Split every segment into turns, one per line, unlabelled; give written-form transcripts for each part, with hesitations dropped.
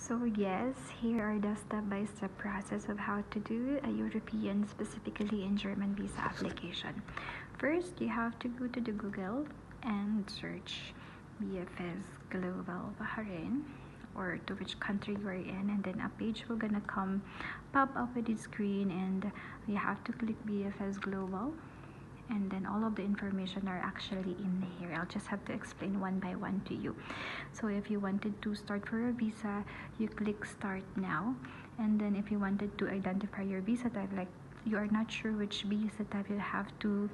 So yes, here are the step-by-step process of how to do a European, specifically in German visa application. First, you have to go to the Google and search BFS Global Bahrain or to which country you are in, and then a page will gonna pop up with the screen, and you have to click BFS Global, and then all of the information are actually in here. I'll just have to explain one by one to you. So if you wanted to start for a visa, you click start now, and then if you wanted to identify your visa type, like you are not sure which visa type you have to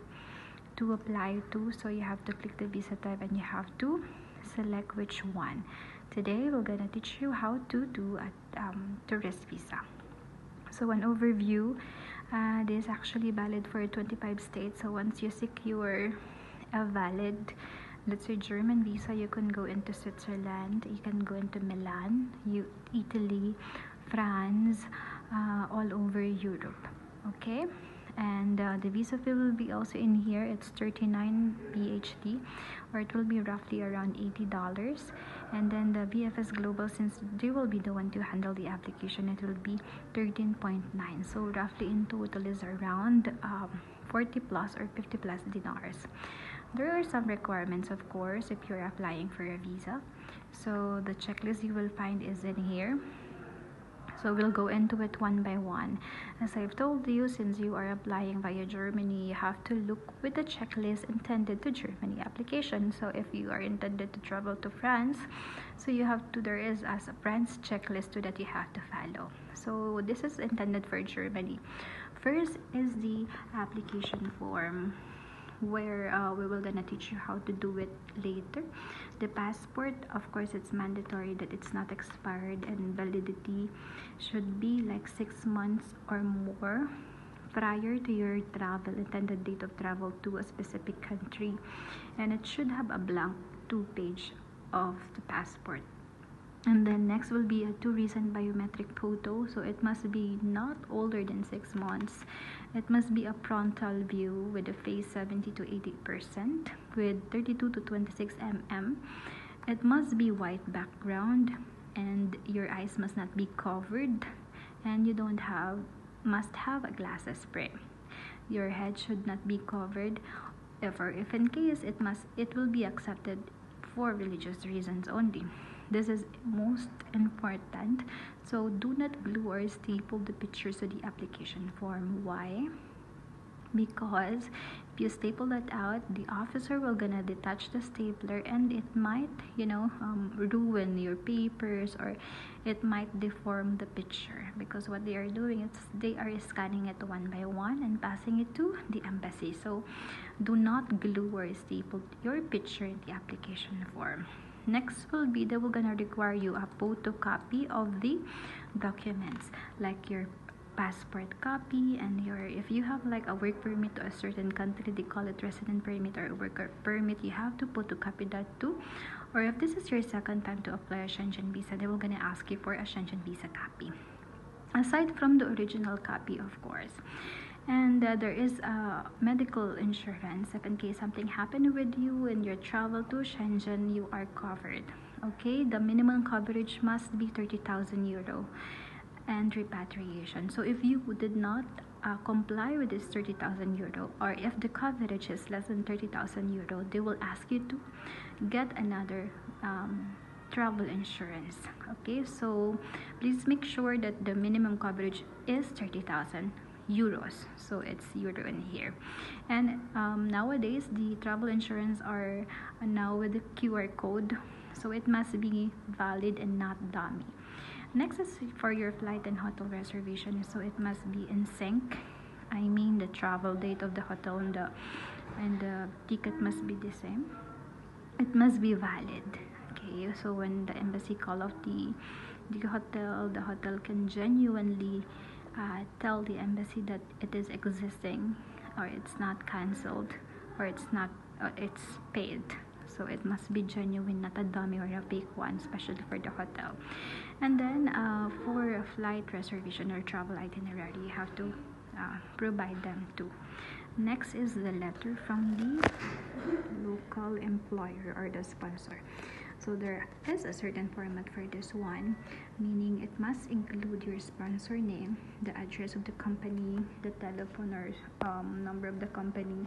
apply to, so you have to click the visa type and you have to select which one. Today we're gonna teach you how to do a tourist visa. So an overview, this is actually valid for 25 states. So once you secure a valid, let's say German visa, you can go into Switzerland, you can go into Milan, Italy, France, all over Europe. Okay, and the visa fee will be also in here. It's 39 BHT, or it will be roughly around $80. And then the BFS Global, since they will be the one to handle the application, it will be 13.9. So roughly in total is around 40 plus or 50 plus dinars. There are some requirements, of course, if you're applying for a visa. So the checklist you will find is in here. So we'll go into it one by one. As I've told you, since you are applying via Germany, you have to look with the checklist intended to Germany application. So if you are intended to travel to France, so there is as a France checklist too that you have to follow. So this is intended for Germany. First is the application form, where we will gonna teach you how to do it later. The passport, of course, it's mandatory that it's not expired, and validity should be like 6 months or more prior to your intended date of travel to a specific country, and it should have a blank 2-page of the passport. And then next will be a 2 recent biometric photo. So it must be not older than 6 months. It must be a frontal view with a face 70 to 80% with 32 to 26 mm. It must be white background, and your eyes must not be covered, and you must have a glasses frame. Your head should not be covered. If in case, it will be accepted for religious reasons only. This is most important. So do not glue or staple the pictures to the application form. Why? Because if you staple that out, the officer will gonna detach the stapler, and it might ruin your papers, or it might deform the picture, because what they are doing is they are scanning it one by one and passing it to the embassy. So do not glue or staple your picture in the application form. Next will be they will gonna require you a photocopy of the documents, like your passport copy, and if you have like a work permit to a certain country, they call it resident permit or worker permit, you have to photocopy that too. Or if this is your second time to apply a Schengen visa, they will gonna ask you for a Schengen visa copy, aside from the original copy, of course. And there is a medical insurance. If in case something happened with you in your travel to Schengen, you are covered. Okay, the minimum coverage must be 30,000 euro and repatriation. So if you did not comply with this 30,000 euro, or if the coverage is less than 30,000 euro, they will ask you to get another travel insurance. Okay, so please make sure that the minimum coverage is 30,000 euros, so it's euro in here. And nowadays the travel insurance are now with the QR code, so it must be valid and not dummy. Next is for your flight and hotel reservation, so it must be in sync. I mean, the travel date of the hotel and the ticket must be the same. It must be valid. Okay, so when the embassy call off the hotel can genuinely tell the embassy that it is existing, or it's not cancelled, or it's paid. So it must be genuine, not a dummy or a fake one, especially for the hotel. And then for a flight reservation or travel itinerary, you have to provide them too. Next is the letter from the local employer or the sponsor. So there is a certain format for this one, meaning it must include your sponsor name, the address of the company, the telephone or number of the company,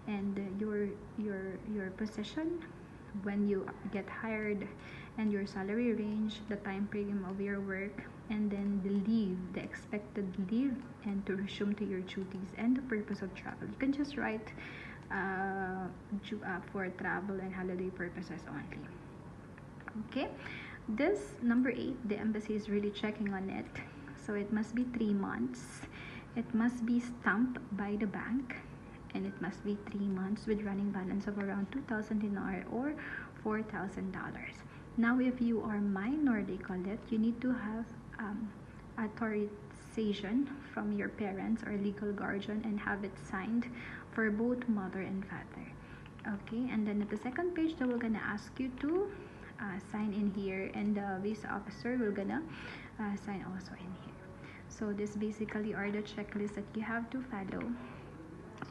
and your position when you get hired, and your salary range, the time frame of your work, and then the leave, the expected leave, and to resume to your duties, and the purpose of travel. You can just write for travel and holiday purposes only. Okay, this number 8, the embassy is really checking on it. So it must be 3 months, it must be stamped by the bank, and it must be 3 months with running balance of around 2,000 dinar or $4,000. Now if you are minor, they call it, you need to have authorization from your parents or legal guardian and have it signed for both mother and father. Okay, and then at the second page, they will gonna ask you to sign in here, and the visa officer will gonna sign also in here. So this basically are the checklists that you have to follow,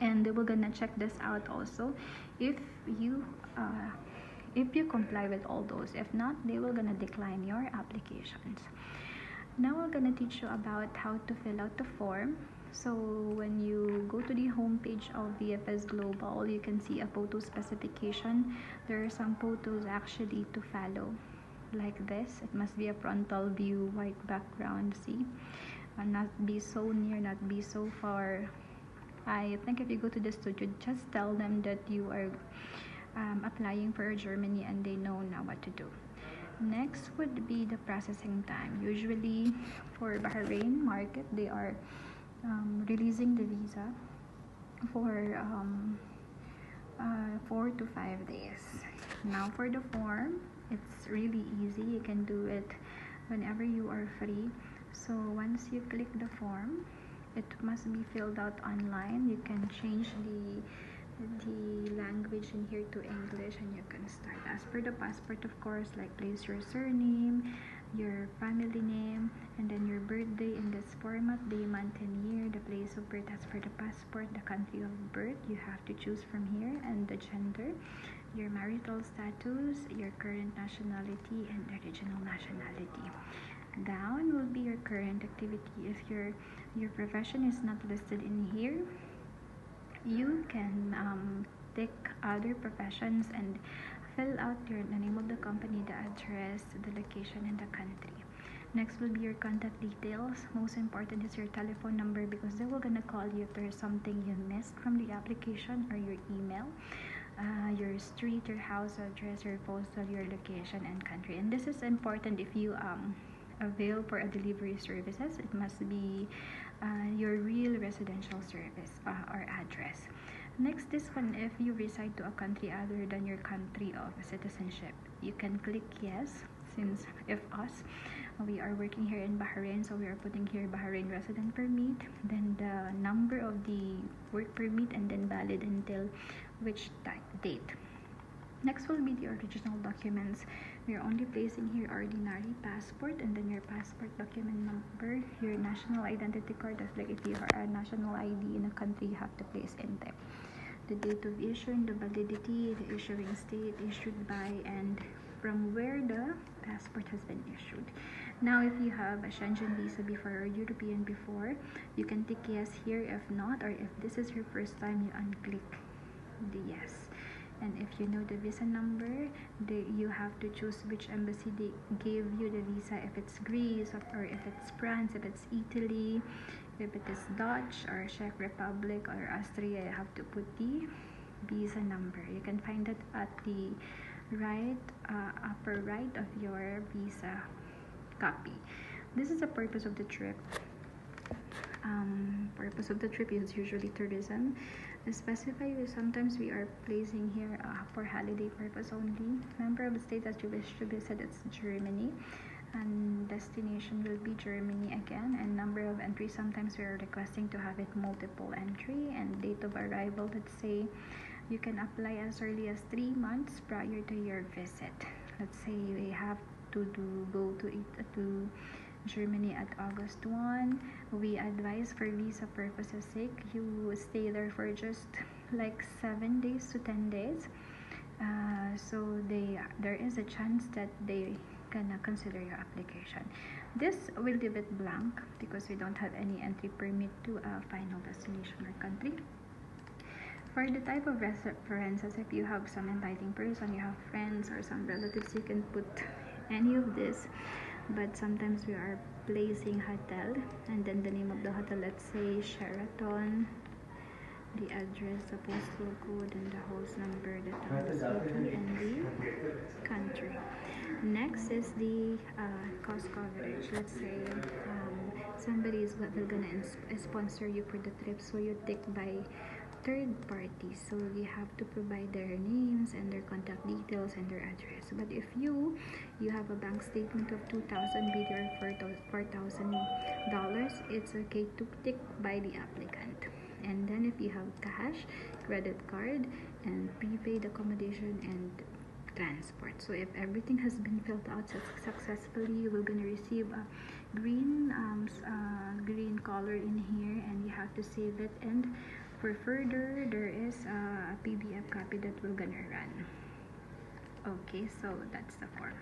and they will gonna check this out also if you comply with all those. If not, they will gonna decline your applications. Now we're gonna teach you about how to fill out the form. So when you go to the home page of VFS Global, you can see a photo specification. There are some photos actually to follow, like this. It must be a frontal view, white background, see, and not be so near, not be so far. I think if you go to the studio, just tell them that you are applying for Germany, and they know now what to do. Next would be the processing time. Usually for Bahrain market, they are releasing the visa for 4 to 5 days. Now for the form, it's really easy. You can do it whenever you are free. So once you click the form, it must be filled out online. You can change the language in here to English, and you can start. As per the passport, of course, like place your surname, your family name, and then your birthday in this format, day, month, and year, the place of birth as per the passport, the country of birth you have to choose from here, and the gender, your marital status, your current nationality, and the original nationality. Down will be your current activity. If your profession is not listed in here, you can take other professions and fill out the name of the company, the address, the location, and the country. Next will be your contact details. Most important is your telephone number, because they will gonna call you if there's something you missed from the application, or your email, your street, your house address, your postal, your location, and country. And this is important if you avail for a delivery services. It must be your real residential service or address. Next, this one, if you reside to a country other than your country of citizenship, you can click yes, since if us, we are working here in Bahrain, so we are putting here Bahrain resident permit, then the number of the work permit, and then valid until which date. Next will be the original documents. We are only placing here ordinary passport, and then your passport document number, your national identity card. That's like if you are a national ID in a country, you have to place in there. The date of issuing, the validity, the issuing state, issued by, and from where the passport has been issued. Now, if you have a Schengen visa before or European before, you can tick yes here. If not, or if this is your first time, you unclick the yes. And if you know the visa number, you have to choose which embassy they gave you the visa. If it's Greece, or if it's France, if it's Italy, if it is Dutch or Czech Republic or Austria, you have to put the visa number. You can find it at the right upper right of your visa copy. This is the purpose of the trip. Purpose of the trip is usually tourism. Specify, sometimes we are placing here for holiday purpose only. Number of states that you wish to visit, it's Germany, and destination will be Germany again. And number of entries, sometimes we are requesting to have it multiple entry. And date of arrival, let's say you can apply as early as 3 months prior to your visit. Let's say we have to go to Germany at August 1. We advise, for visa purposes sake, you stay there for just like 7 days to 10 days. so there is a chance that they gonna consider your application. This will leave it blank because we don't have any entry permit to a final destination or country. For the type of references, if you have some inviting person, you have friends or some relatives, you can put any of this. But sometimes we are placing hotel, and then the name of the hotel, let's say Sheraton, the address, the postal code, and the house number, the town, the city, and the country. Next is the cost coverage. Let's say somebody is gonna sponsor you for the trip, so you take by third party, so you have to provide their names and their contact details and their address. But if you have a bank statement of 2,000 bid or $4,000, it's okay to tick by the applicant. And then if you have cash, credit card, and prepaid accommodation and transport, so if everything has been filled out successfully, you will gonna receive a green color in here, and you have to save it. And for further, there is a PDF copy that we're gonna run. Okay, so that's the form.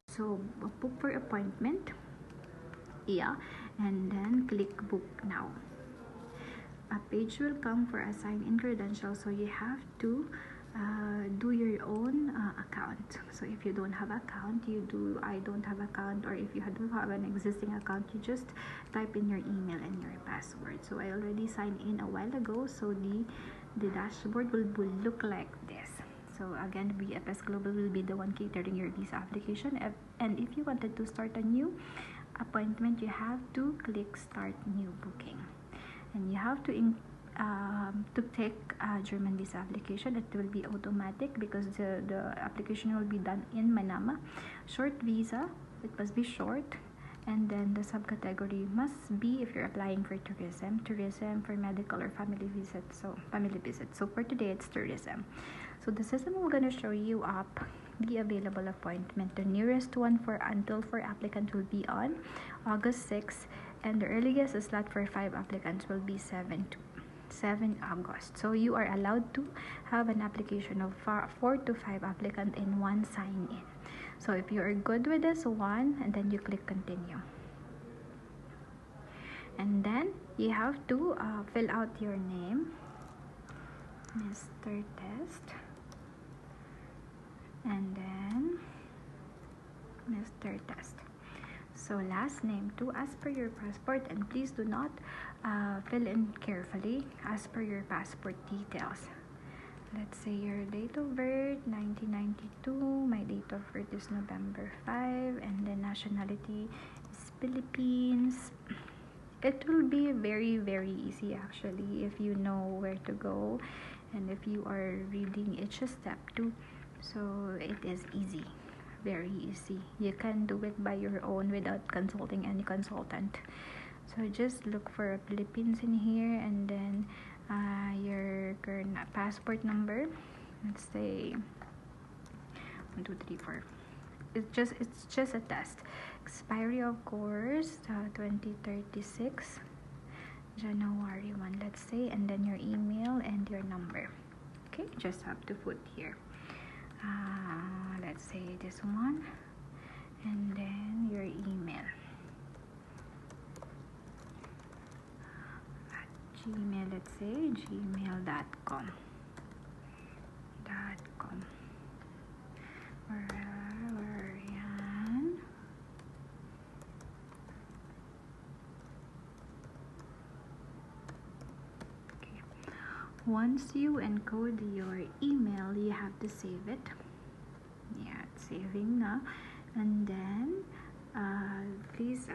So book for appointment, yeah, and then click book now. A page will come for assign-in credentials, so you have to do your own account. So if you don't have account, I don't have account, or if you do have an existing account, you just type in your email and your password. So I already signed in a while ago, so the dashboard will look like this. So again, VFS Global will be the one catering your visa application. And if you wanted to start a new appointment, you have to click start new booking, and you have to take a German visa application. It will be automatic because the application will be done in Manama. Short visa, it must be short, and then the subcategory must be, if you're applying for tourism, for medical or family visit. So for today it's tourism. So the system will gonna show you up the available appointment. The nearest one for applicant will be on August 6th, and the earliest slot for 5 applicants will be 7 August. So you are allowed to have an application of 4 to 5 applicants in one sign in. So if you are good with this one, and then you click continue, and then you have to fill out your name, Mr. Test, and then Mr. Test. So last name too, as per your passport, and please do not fill in carefully as per your passport details. Let's say your date of birth 1992, my date of birth is November 5, and then nationality is Philippines. It will be very, very easy actually if you know where to go and if you are reading each step too. So it is easy, very easy. You can do it by your own without consulting any consultant. So just look for Philippines in here, and then your current passport number. Let's say 1 2 3 4. It's just a test. Expiry, of course, 2036 January 1, let's say, and then your email and your number. Okay, just have to put here. Let's say this one, and then your email at Gmail. Let's say gmail.com. Yan. Okay. Once you encode your email, you have to save it. Yeah, it's saving now. And then please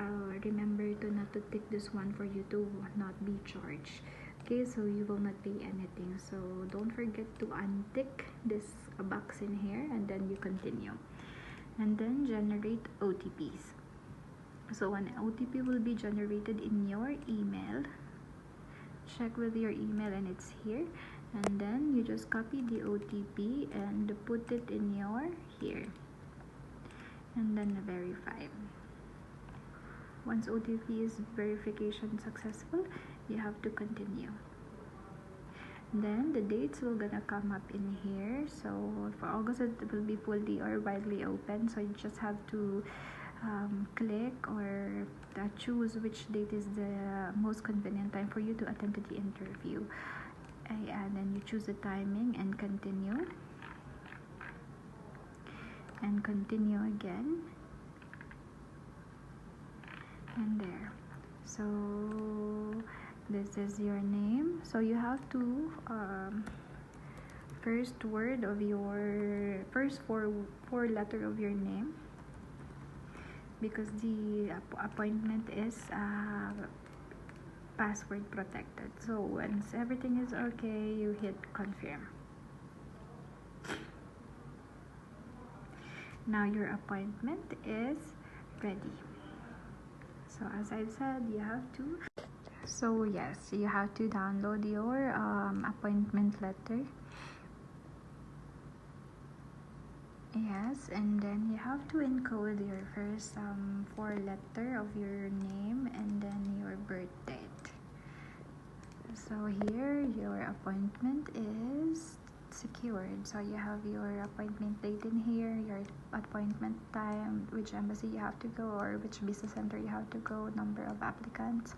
remember to not to tick this one for you to not be charged. Okay, so you will not pay anything. So don't forget to untick this box in here, and then you continue. And then generate OTPs. So an OTP will be generated in your email. Check with your email, and it's here. And then you just copy the OTP and put it in your here, and then verify. Once OTP is verification successful, you have to continue. Then the dates will gonna come up in here. So for August it will be fully or widely open, so you just have to click or choose which date is the most convenient time for you to attend to the interview. And then you choose the timing and continue again, and there. So this is your name, so you have to first word of your first four letter of your name, because the appointment is password protected. So once everything is okay, you hit confirm. Now your appointment is ready. So as I've said, you have to you have to download your appointment letter. Yes, and then you have to encode your first four letter of your name and then your birth date. So here your appointment is secured. So you have your appointment date in here, your appointment time, which embassy you have to go or which visa center you have to go, number of applicants.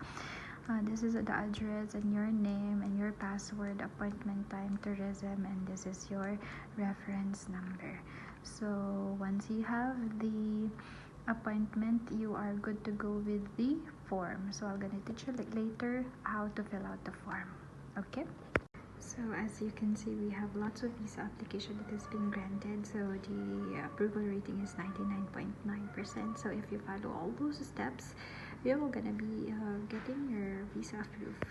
This is the address and your name and your password, appointment time, tourism, and this is your reference number. So once you have the appointment, you are good to go with the form. So I'm gonna teach you later how to fill out the form. Okay? So as you can see, we have lots of visa application that has been granted. So the approval rating is 99.9%. So if you follow all those steps, you're gonna be getting your visa approved.